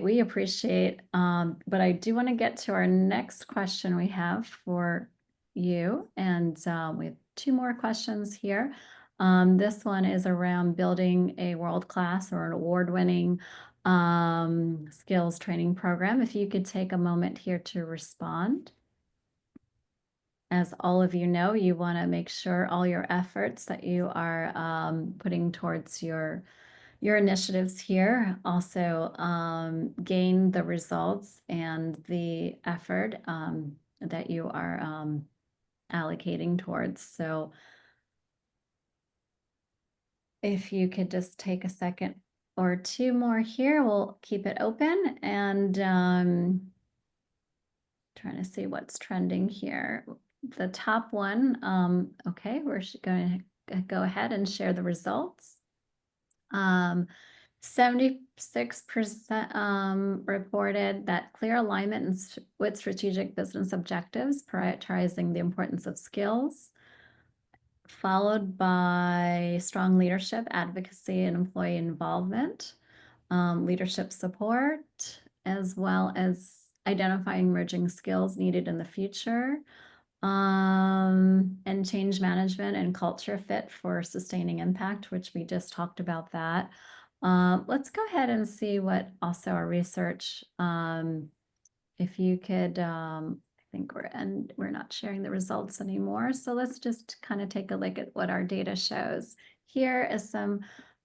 we appreciate, but I do want to get to our next question we have for you. And we have 2 more questions here. This one is around building a world-class or an award-winning skills training program. If you could take a moment here to respond. As all of you know, you want to make sure all your efforts that you are putting towards your initiatives here also gain the results and the effort that you are allocating towards. So if you could just take a second or 2 more here, we'll keep it open, and trying to see what's trending here. The top one, okay, we're going to go ahead and share the results. 76% reported that clear alignment with strategic business objectives, prioritizing the importance of skills, followed by strong leadership, advocacy, and employee involvement, leadership support, as well as identifying emerging skills needed in the future, and change management and culture fit for sustaining impact, which we just talked about that. Let's go ahead and see what also our research, if you could, I think we're not sharing the results anymore. So let's just kind of take a look at what our data shows. Here is some,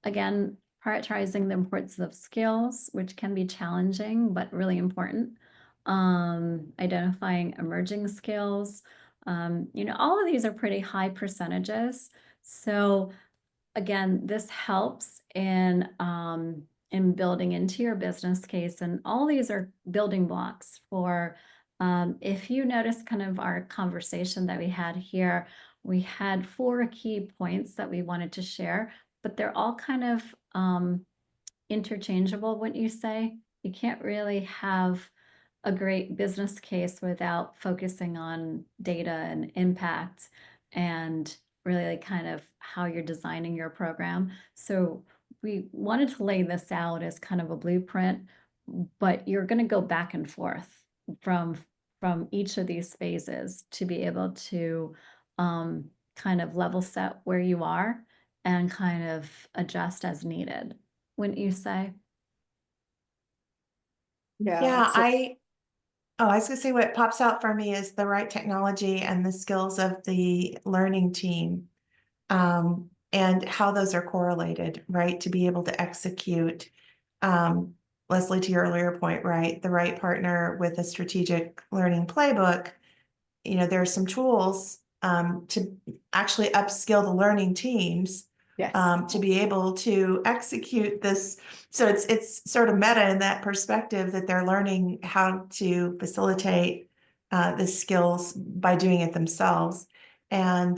again, prioritizing the importance of skills, which can be challenging, but really important. Identifying emerging skills. You know, all of these are pretty high percentages. So again, this helps in building into your business case. And all these are building blocks for, if you notice kind of our conversation that we had here, we had 4 key points that we wanted to share, but they're all kind of interchangeable, wouldn't you say? You can't really have a great business case without focusing on data and impact and really like kind of how you're designing your program. So we wanted to lay this out as kind of a blueprint, but you're going to go back and forth from each of these phases to be able to kind of level set where you are and kind of adjust as needed, wouldn't you say? Yeah, I was gonna say what pops out for me is the right technology and the skills of the learning team, and how those are correlated, right? To be able to execute, Leslie, to your earlier point, right? The right partner with a strategic learning playbook. You know, there are some tools to actually upskill the learning teams, Yes. to be able to execute this. So it's sort of meta in that perspective that they're learning how to facilitate the skills by doing it themselves. And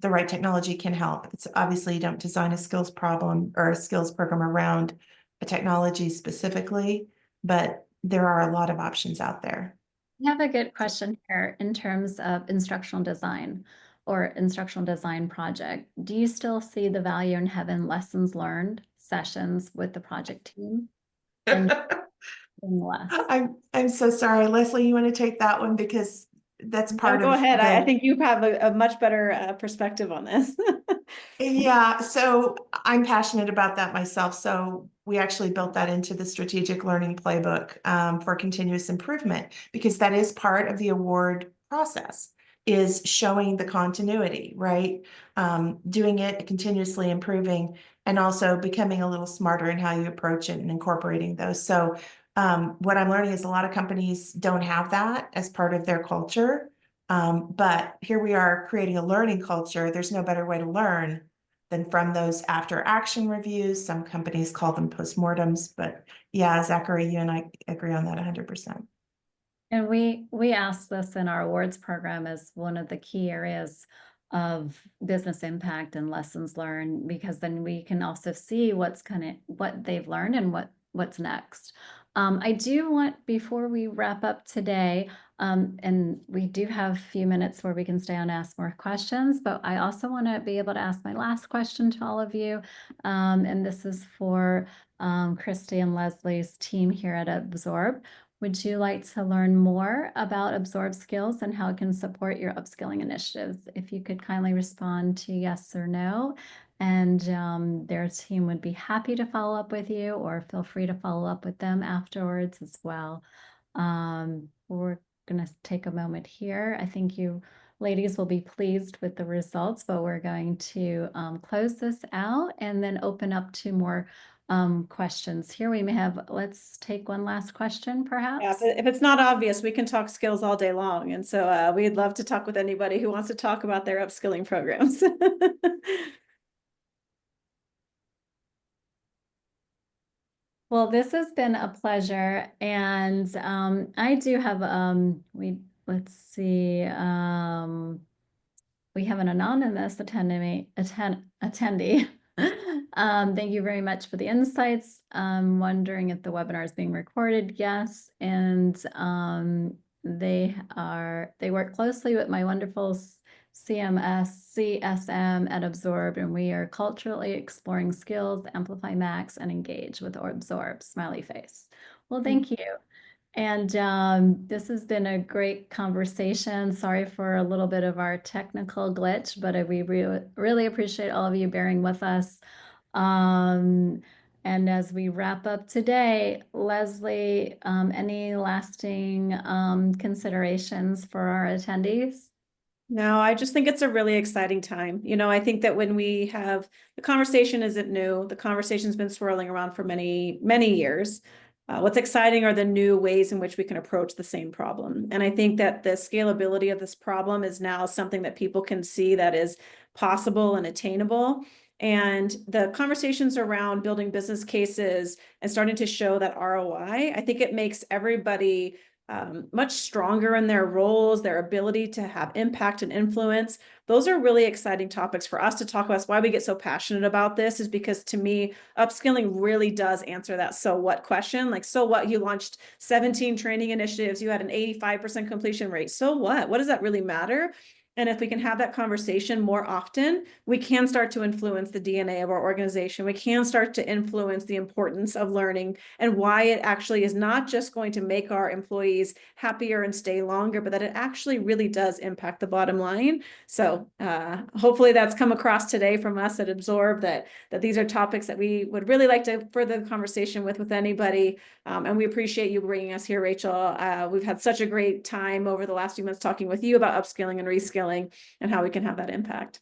the right technology can help. It's obviously you don't design a skills problem or a skills program around a technology specifically, but there are a lot of options out there. I have a good question here in terms of instructional design or instructional design project. Do you still see the value in having lessons learned sessions with the project team? And less. I'm so sorry, Leslie, you want to take that one because that's part go of ahead. I the, think you have a much better perspective on this. yeah, so I'm passionate about that myself. So we actually built that into the strategic learning playbook for continuous improvement because that is part of the award process is showing the continuity, right? Doing it, continuously improving, and also becoming a little smarter in how you approach it and incorporating those. So what I'm learning is a lot of companies don't have that as part of their culture. But here we are creating a learning culture. There's no better way to learn than from those after action reviews. Some companies call them postmortems, but yeah, Zachary, you and I agree on that 100%. And we asked this in our awards program as one of the key areas of business impact and lessons learned, because then we can also see what they've learned and what's next. I do want, before we wrap up today, and we do have a few minutes where we can stay on and ask more questions, but I also want to be able to ask my last question to all of you. And this is for Christy and Leslie's team here at Absorb. Would you like to learn more about Absorb Skills and how it can support your upskilling initiatives? If you could kindly respond to yes or no, and their team would be happy to follow up with you, or feel free to follow up with them afterwards as well. We're going to take a moment here. I think you ladies will be pleased with the results, but we're going to close this out and then open up to more questions here. We may have, let's take one last question perhaps. Yeah, if it's not obvious, we can talk skills all day long. And so we'd love to talk with anybody who wants to talk about their upskilling programs. Well, this has been a pleasure, and I do have let's see, we have an anonymous attendee. Thank you very much for the insights. I'm wondering if the webinar is being recorded. Yes, and they work closely with my wonderful CSM at Absorb, and we are culturally exploring skills, amplify max, and engage with Absorb, smiley face. Well, thank you. And this has been a great conversation. Sorry for a little bit of our technical glitch, but we really appreciate all of you bearing with us. And as we wrap up today, Leslie, any lasting considerations for our attendees? No, I just think it's a really exciting time. You know, I think that when we have, the conversation isn't new. The conversation's been swirling around for many, many years. What's exciting are the new ways in which we can approach the same problem. And I think that the scalability of this problem is now something that people can see that is possible and attainable. And the conversations around building business cases and starting to show that ROI, I think it makes everybody much stronger in their roles, their ability to have impact and influence. Those are really exciting topics for us to talk about. That's why we get so passionate about this, is because to me, upskilling really does answer that so what question. Like, so what? You launched 17 training initiatives, you had an 85% completion rate. So what? What does that really matter? And if we can have that conversation more often, we can start to influence the DNA of our organization. We can start to influence the importance of learning and why it actually is not just going to make our employees happier and stay longer, but that it actually really does impact the bottom line. So hopefully that's come across today from us at Absorb, that these are topics that we would really like to further the conversation with anybody. And we appreciate you bringing us here, Rachel. We've had such a great time over the last few months talking with you about upskilling and reskilling and how we can have that impact.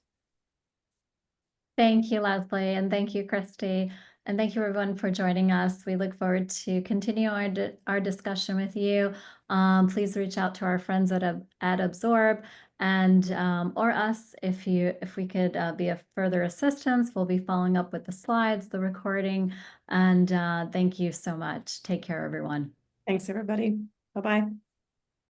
Thank you, Leslie, and thank you, Christy, and thank you everyone for joining us. We look forward to continue our discussion with you. Please reach out to our friends at Absorb and or us if we could be of further assistance. We'll be following up with the slides, the recording, and thank you so much. Take care, everyone. Thanks, everybody. Bye-bye.